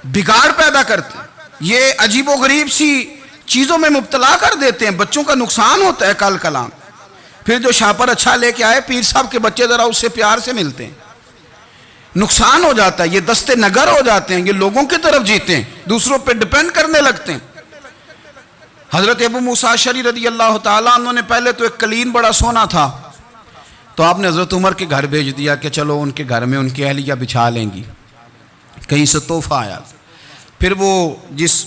بگاڑ پیدا کرتے ہیں، یہ عجیب و غریب سی چیزوں میں مبتلا کر دیتے ہیں، بچوں کا نقصان ہوتا ہے کل کلام۔ پھر جو شاپر اچھا لے کے آئے، پیر صاحب کے بچے ذرا اس سے پیار سے ملتے ہیں، نقصان ہو جاتا ہے، یہ دستے نگر ہو جاتے ہیں، یہ لوگوں کی طرف جیتے ہیں، دوسروں پہ ڈیپینڈ کرنے لگتے ہیں۔ حضرت ابو موسیٰ اشعری رضی اللہ تعالیٰ عنہ نے پہلے تو ایک قلین بڑا سونا تھا، تو آپ نے حضرت عمر کے گھر بھیج دیا کہ چلو ان کے گھر میں ان کی اہلیہ بچھا لیں گی، کہیں سے تحفہ آیا۔ پھر وہ جس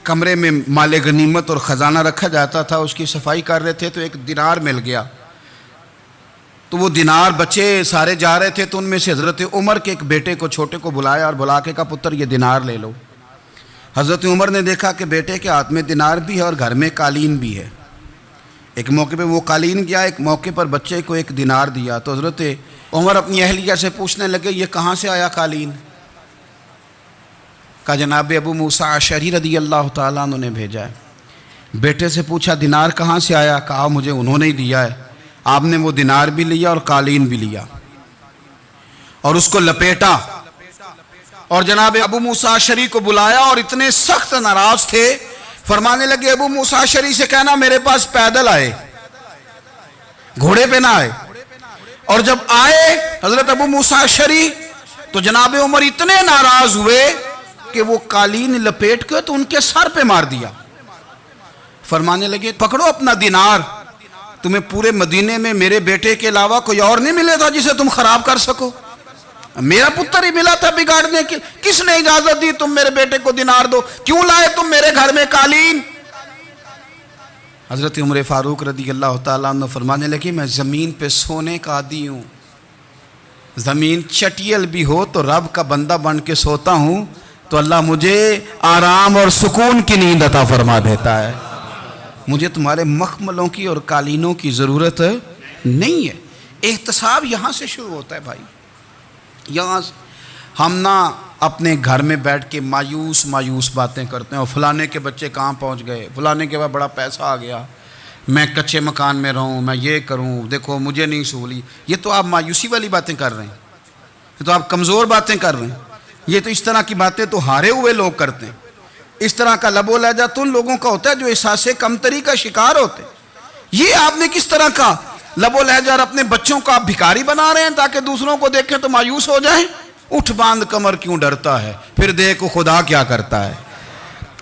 کمرے میں مال غنیمت اور خزانہ رکھا جاتا تھا اس کی صفائی کر رہے تھے، تو ایک دینار مل گیا، تو وہ دینار بچے سارے جا رہے تھے، تو ان میں سے حضرت عمر کے ایک بیٹے کو چھوٹے کو بلایا اور بلا کے کہا پتر یہ دینار لے لو۔ حضرت عمر نے دیکھا کہ بیٹے کے ہاتھ میں دینار بھی ہے اور گھر میں قالین بھی ہے، ایک موقع پہ وہ قالین گیا، ایک موقع پر بچے کو ایک دینار دیا، تو حضرت عمر اپنی اہلیہ سے پوچھنے لگے یہ کہاں سے آیا قالین؟ کہا جناب ابو موسیٰ اشعری رضی اللہ تعالیٰ عنہ نے بھیجا ہے۔ بیٹے سے پوچھا دینار کہاں سے آیا؟ کہا مجھے انہوں نے ہی دیا ہے۔ آپ نے وہ دینار بھی لیا اور قالین بھی لیا اور اس کو لپیٹا اور جناب ابو موسیٰ اشعری کو بلایا، اور اتنے سخت ناراض تھے، فرمانے لگے ابو موسیٰ اشعری سے کہنا میرے پاس پیدل آئے، گھوڑے پہ نہ آئے۔ اور جب آئے حضرت ابو موسیٰ اشعری تو جناب عمر اتنے ناراض ہوئے کہ وہ قالین لپیٹ کے تو ان کے سر پہ مار دیا، فرمانے لگے پکڑو اپنا دینار، تمہیں پورے مدینے میں میرے بیٹے کے علاوہ کوئی اور نہیں ملے تھا جسے تم خراب کر سکو، میرا پتر ہی ملا تھا بگاڑنے کی، کس نے اجازت دی تم میرے بیٹے کو دینار دو؟ کیوں لائے تم میرے گھر میں قالین؟ حضرت عمر فاروق رضی اللہ تعالیٰ عنہ فرمانے لگے میں زمین پہ سونے کا عادی ہوں، زمین چٹیل بھی ہو تو رب کا بندہ بن کے سوتا ہوں تو اللہ مجھے آرام اور سکون کی نیند عطا فرما دیتا ہے، مجھے تمہارے مخملوں کی اور قالینوں کی ضرورت نہیں ہے۔ احتساب یہاں سے شروع ہوتا ہے بھائی، یہاں ہم نہ اپنے گھر میں بیٹھ کے مایوس باتیں کرتے ہیں، اور فلانے کے بچے کہاں پہنچ گئے، فلانے کے بعد بڑا پیسہ آ گیا، میں کچے مکان میں رہوں، میں یہ کروں، دیکھو مجھے نہیں سہولی۔ یہ تو آپ مایوسی والی باتیں کر رہے ہیں، یہ تو آپ کمزور باتیں کر رہے ہیں، یہ تو اس طرح کی باتیں تو ہارے ہوئے لوگ کرتے ہیں۔ اس طرح کا لب و لہجہ تو ان لوگوں کا ہوتا ہے جو احساس کمتری کا شکار ہوتے ہیں۔ یہ آپ نے کس طرح کا لب و لہجہ، اور اپنے بچوں کو آپ بھکاری بنا رہے ہیں تاکہ دوسروں کو دیکھیں تو مایوس ہو جائیں؟ اٹھ باندھ کمر کیوں ڈرتا ہے، پھر دیکھو خدا کیا کرتا ہے۔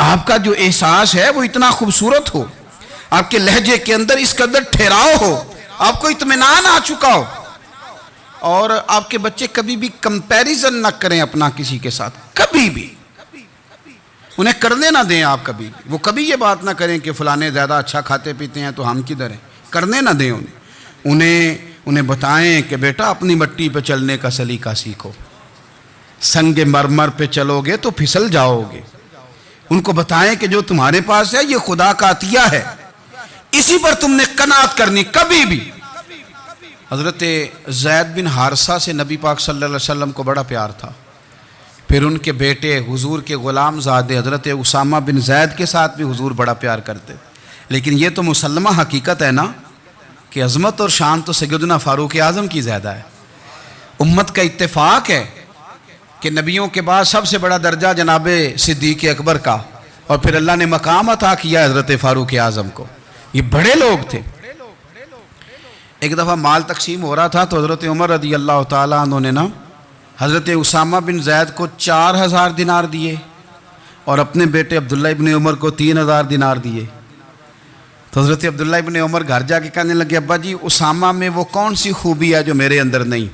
آپ کا جو احساس ہے وہ اتنا خوبصورت ہو، آپ کے لہجے کے اندر اس قدر ٹھہراؤ ہو، آپ کو اطمینان آ چکا ہو، اور آپ کے بچے کبھی بھی کمپیریزن نہ کریں اپنا کسی کے ساتھ، کبھی بھی انہیں کرنے نہ دیں آپ، کبھی وہ کبھی یہ بات نہ کریں کہ فلانے زیادہ اچھا کھاتے پیتے ہیں تو ہم کدھر ہیں، کرنے نہ دیں انہیں بتائیں کہ بیٹا اپنی مٹی پہ چلنے کا سلیقہ سیکھو، سنگ مرمر پہ چلو گے تو پھسل جاؤ گے، ان کو بتائیں کہ جو تمہارے پاس ہے یہ خدا کا عطیہ ہے، اسی پر تم نے قناعت کرنی کبھی بھی۔ حضرت زید بن حارثہ سے نبی پاک صلی اللہ علیہ وسلم کو بڑا پیار تھا، پھر ان کے بیٹے حضور کے غلام زادے حضرت اسامہ بن زید کے ساتھ بھی حضور بڑا پیار کرتے، لیکن یہ تو مسلمہ حقیقت ہے نا کہ عظمت اور شان تو سیدنا فاروق اعظم کی زیادہ ہے۔ امت کا اتفاق ہے کہ نبیوں کے بعد سب سے بڑا درجہ جناب صدیق اکبر کا، اور پھر اللہ نے مقام عطا کیا حضرت فاروق اعظم کو، یہ بڑے لوگ تھے۔ ایک دفعہ مال تقسیم ہو رہا تھا تو حضرت عمر رضی اللہ تعالیٰ عنہ نے نا حضرت اسامہ بن زید کو 4000 دینار دیے اور اپنے بیٹے عبداللہ ابن عمر کو 3000 دینار دیے۔ تو حضرت عبداللہ ابن عمر گھر جا کے کہنے لگے ابا جی اسامہ میں وہ کون سی خوبی ہے جو میرے اندر نہیں،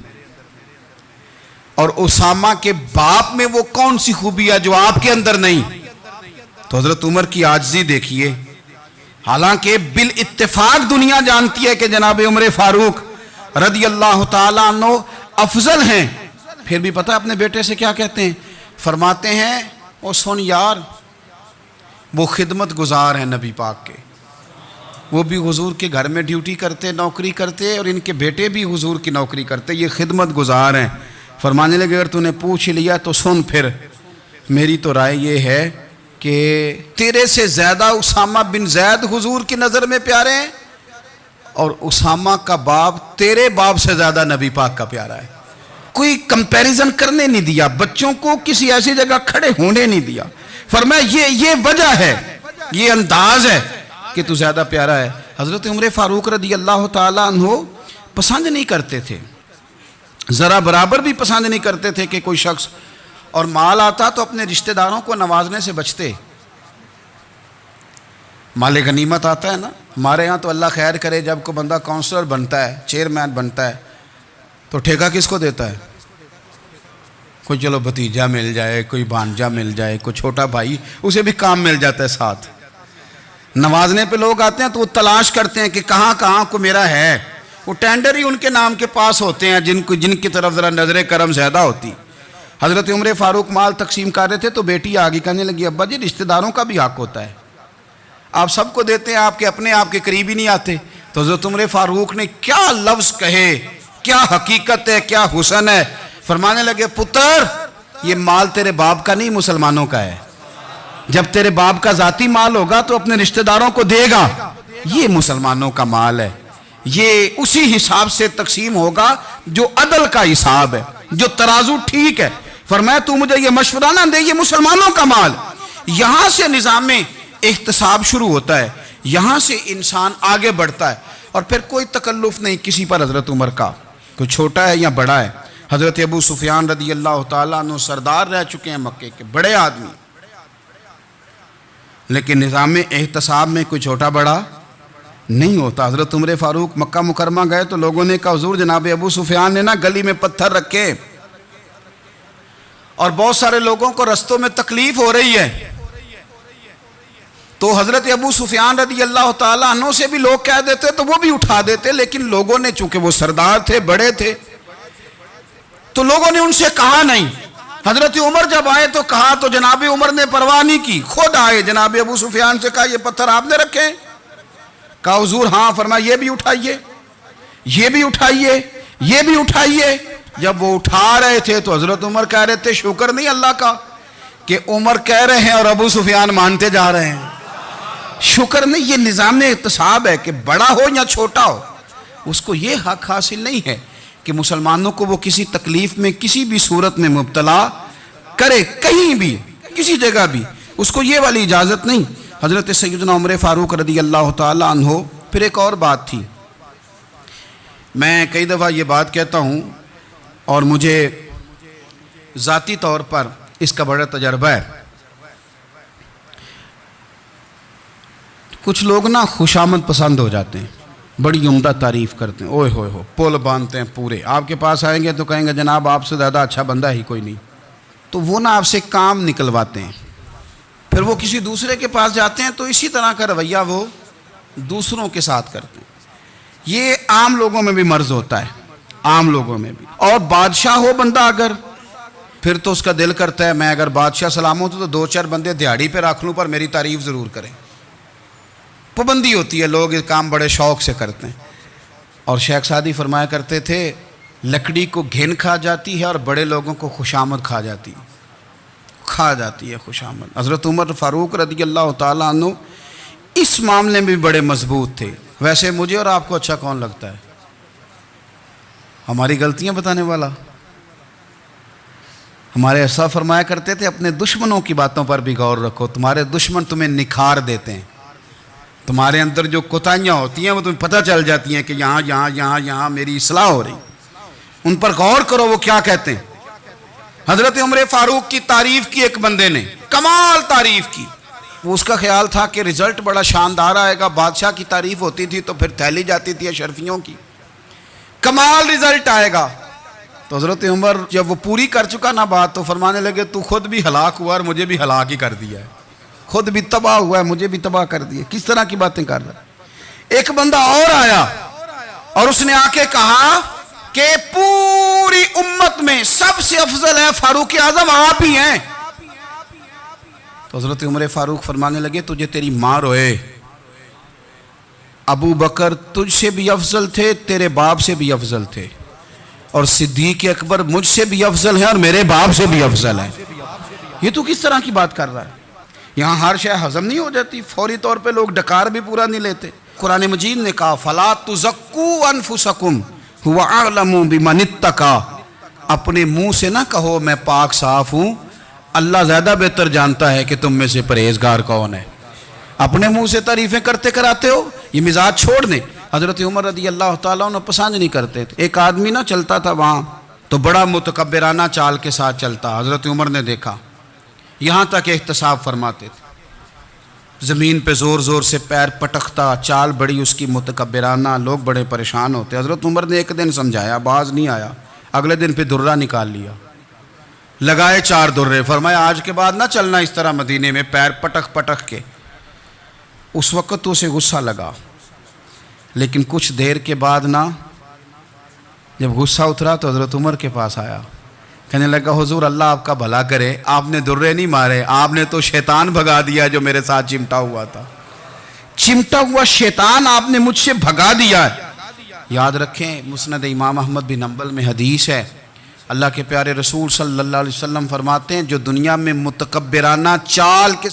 اور اسامہ کے باپ میں وہ کون سی خوبی ہے جو آپ کے اندر نہیں۔ تو حضرت عمر کی عاجزی دیکھیے، حالانکہ بالاتفاق دنیا جانتی ہے کہ جناب عمر فاروق رضی اللہ تعالیٰ عنہ افضل ہیں، پھر بھی پتہ اپنے بیٹے سے کیا کہتے ہیں؟ فرماتے ہیں او سن یار، وہ خدمت گزار ہیں نبی پاک کے، وہ بھی حضور کے گھر میں ڈیوٹی کرتے، نوکری کرتے، اور ان کے بیٹے بھی حضور کی نوکری کرتے، یہ خدمت گزار ہیں۔ فرمانے لگے اگر تو نے پوچھ لیا تو سن، پھر میری تو رائے یہ ہے کہ تیرے سے زیادہ اسامہ بن زید حضور کی نظر میں پیارے ہیں، اور اسامہ کا باپ تیرے باپ سے زیادہ نبی پاک کا پیارا ہے۔ کوئی کمپیریزن کرنے نہیں دیا, بچوں کو کسی ایسی جگہ کھڑے ہونے نہیں دیا. فرمایا یہ وجہ ہے, یہ انداز ہے کہ تو زیادہ پیارا ہے. حضرت عمر فاروق رضی اللہ تعالیٰ عنہ پسند نہیں کرتے تھے, ذرا برابر بھی پسند نہیں کرتے تھے کہ کوئی شخص اور مال آتا تو اپنے رشتہ داروں کو نوازنے سے بچتے. مال غنیمت آتا ہے نا, ہمارے ہاں تو اللہ خیر کرے جب کوئی بندہ کونسلر بنتا ہے, چیئرمین بنتا ہے, تو ٹھیکہ کس کو دیتا ہے؟ کوئی چلو بھتیجا مل جائے, کوئی بھانجا مل جائے, کوئی چھوٹا بھائی, اسے بھی کام مل جاتا ہے ساتھ. نوازنے پہ لوگ آتے ہیں تو وہ تلاش کرتے ہیں کہ کہاں کہاں کو میرا ہے. وہ ٹینڈر ہی ان کے نام کے پاس ہوتے ہیں جن کی طرف ذرا نظر کرم زیادہ ہوتی. حضرت عمر فاروق مال تقسیم کر رہے تھے تو بیٹی آگے کہنے لگی, ابا جی رشتہ داروں کا بھی حق ہوتا ہے, آپ سب کو دیتے ہیں, آپ کے اپنے آپ کے قریب ہی نہیں آتے. تو حضرت عمر فاروق نے کیا لفظ کہے, کیا حقیقت ہے, کیا حسن ہے. فرمانے لگے, پتر یہ مال تیرے باپ کا نہیں مسلمانوں کا ہے. جب تیرے باپ کا ذاتی مال ہوگا تو اپنے رشتہ داروں کو دے گا, یہ مسلمانوں کا مال ہے, یہ اسی حساب سے تقسیم ہوگا جو عدل کا حساب ہے, جو ترازو ٹھیک ہے. فرمایا تو مجھے یہ مشورہ نہ دے, یہ مسلمانوں کا مال. یہاں سے نظام میں احتساب شروع ہوتا ہے, یہاں سے انسان آگے بڑھتا ہے, اور پھر کوئی تکلف نہیں کسی پر حضرت عمر کا, کوئی چھوٹا ہے یا بڑا ہے. حضرت ابو سفیان رضی اللہ تعالیٰ عنہ سردار رہ چکے ہیں مکے کے, بڑے آدمی, لیکن نظام احتساب میں کوئی چھوٹا بڑا نہیں ہوتا. حضرت عمر فاروق مکہ مکرمہ گئے تو لوگوں نے کہا, حضور جناب ابو سفیان نے نا گلی میں پتھر رکھے اور بہت سارے لوگوں کو رستوں میں تکلیف ہو رہی ہے. تو حضرت ابو سفیان رضی اللہ تعالیٰ عنہ سے بھی لوگ کہہ دیتے تو وہ بھی اٹھا دیتے, لیکن لوگوں نے چونکہ وہ سردار تھے, بڑے تھے, تو لوگوں نے ان سے کہا نہیں. حضرت عمر جب آئے تو کہا تو جناب عمر نے پرواہ نہیں کی, خود آئے, جناب ابو سفیان سے کہا یہ پتھر آپ نے رکھے؟ کہا حضور ہاں. فرمایا یہ بھی اٹھائیے, یہ بھی اٹھائیے, یہ بھی اٹھائیے. جب وہ اٹھا رہے تھے تو حضرت عمر کہہ رہے تھے, شکر نہیں اللہ کا کہ عمر کہہ رہے ہیں اور ابو سفیان مانتے جا رہے ہیں. شکر نہیں, یہ نظام احتساب ہے کہ بڑا ہو یا چھوٹا ہو, اس کو یہ حق حاصل نہیں ہے کہ مسلمانوں کو وہ کسی تکلیف میں کسی بھی صورت میں مبتلا کرے, کہیں بھی کسی جگہ بھی, اس کو یہ والی اجازت نہیں. حضرت سیدنا عمر فاروق رضی اللہ تعالیٰ عنہ. پھر ایک اور بات تھی, میں کئی دفعہ یہ بات کہتا ہوں اور مجھے ذاتی طور پر اس کا بڑا تجربہ ہے. کچھ لوگ نا خوشامد پسند ہو جاتے ہیں, بڑی عمدہ تعریف کرتے ہیں, اوئے ہوئے ہو پول باندھتے ہیں پورے, آپ کے پاس آئیں گے تو کہیں گے جناب آپ سے زیادہ اچھا بندہ ہی کوئی نہیں. تو وہ نا آپ سے کام نکلواتے ہیں, پھر وہ کسی دوسرے کے پاس جاتے ہیں تو اسی طرح کا رویہ وہ دوسروں کے ساتھ کرتے ہیں. یہ عام لوگوں میں بھی مرض ہوتا ہے, عام لوگوں میں بھی. اور بادشاہ ہو بندہ اگر, پھر تو اس کا دل کرتا ہے میں اگر بادشاہ سلام ہوں تو دو چار بندے دیہڑی پہ رکھ لوں پر میری تعریف ضرور کریں. پابندی ہوتی ہے, لوگ یہ کام بڑے شوق سے کرتے ہیں. اور شیخ سعدی فرمایا کرتے تھے, لکڑی کو گھن کھا جاتی ہے اور بڑے لوگوں کو خوشامد کھا جاتی ہے خوشامد. حضرت عمر فاروق رضی اللہ تعالیٰ عنہ اس معاملے میں بھی بڑے مضبوط تھے. ویسے مجھے اور آپ کو اچھا کون لگتا ہے؟ ہماری غلطیاں بتانے والا. ہمارے ایسا فرمایا کرتے تھے, اپنے دشمنوں کی باتوں پر بھی غور رکھو, تمہارے دشمن تمہیں نکھار دیتے ہیں. تمہارے اندر جو کوتاہیاں ہوتی ہیں وہ تمہیں پتہ چل جاتی ہیں کہ یہاں میری اصلاح ہو رہی. ان پر غور کرو وہ کیا کہتے ہیں. حضرت عمر فاروق کی تعریف کی ایک بندے نے, کمال تعریف کی. وہ اس کا خیال تھا کہ رزلٹ بڑا شاندار آئے گا. بادشاہ کی تعریف ہوتی تھی تو پھر تھیلی جاتی تھی اشرفیوں کی, کمال رزلٹ آئے گا. تو حضرت عمر جب وہ پوری کر چکا نا بات تو فرمانے لگے, تو خود بھی ہلاک ہوا اور مجھے بھی ہلاک ہی کر دیا ہے, خود بھی تباہ ہوا ہے مجھے بھی تباہ کر دیا. کس طرح کی باتیں کر رہا ہے. ایک بندہ اور آیا اور اس نے آ کے کہا کہ پوری امت میں سب سے افضل ہے فاروق اعظم آپ ہی ہیں. تو حضرت عمر فاروق فرمانے لگے, تجھے تیری ماں روئے, ابو بکر تجھ سے بھی افضل تھے, تیرے باپ سے بھی افضل تھے, اور صدیق اکبر مجھ سے بھی افضل ہیں اور میرے باپ سے بھی افضل ہیں. یہ تو کس طرح کی بات کر رہا ہے. یہاں ہر شے ہضم نہیں ہو جاتی, فوری طور پہ لوگ ڈکار بھی پورا نہیں لیتے. قرآن مجید نے کہا فَلَا تُزَكُّوا أَنفُسَكُمْ هُوَ أَعْلَمُ بِمَنِ اتَّقَى. اپنے منہ سے نہ کہو میں پاک صاف ہوں، اللہ زیادہ بہتر جانتا ہے کہ تم میں سے پرہیزگار کون ہے۔ اپنے منہ سے تعریفیں کرتے کراتے ہو، یہ مزاج چھوڑ دیں۔ حضرت عمر رضی اللہ تعالیٰ عنہ پسند نہیں کرتے تھے۔ ایک آدمی نہ چلتا تھا وہاں تو بڑا متکبرانہ چال کے ساتھ چلتا، حضرت عمر نے دیکھا، یہاں تک احتساب فرماتے تھے، زمین پہ زور زور سے پیر پٹکتا، چال بڑی اس کی متکبرانہ، لوگ بڑے پریشان ہوتے۔ حضرت عمر نے ایک دن سمجھایا، باز نہیں آیا، اگلے دن پہ درہ نکال لیا، لگائے 4 درے، فرمایا آج کے بعد نہ چلنا اس طرح مدینے میں پیر پٹک پٹک کے۔ اس وقت تو اسے غصہ لگا، لیکن کچھ دیر کے بعد نا جب غصہ اترا تو حضرت عمر کے پاس آیا، کہنے لگا حضور اللہ آپ کا بھلا کرے، آپ نے درے نہیں مارے، آپ نے تو شیطان بھگا دیا جو میرے ساتھ چمٹا ہوا تھا، چمٹا ہوا شیطان آپ نے مجھ سے بھگا دیا ہے۔ یاد رکھیں مسند امام احمد بن حنبل میں حدیث ہے، اللہ کے پیارے رسول صلی اللہ علیہ وسلم فرماتے ہیں جو دنیا میں متکبرانہ چال کے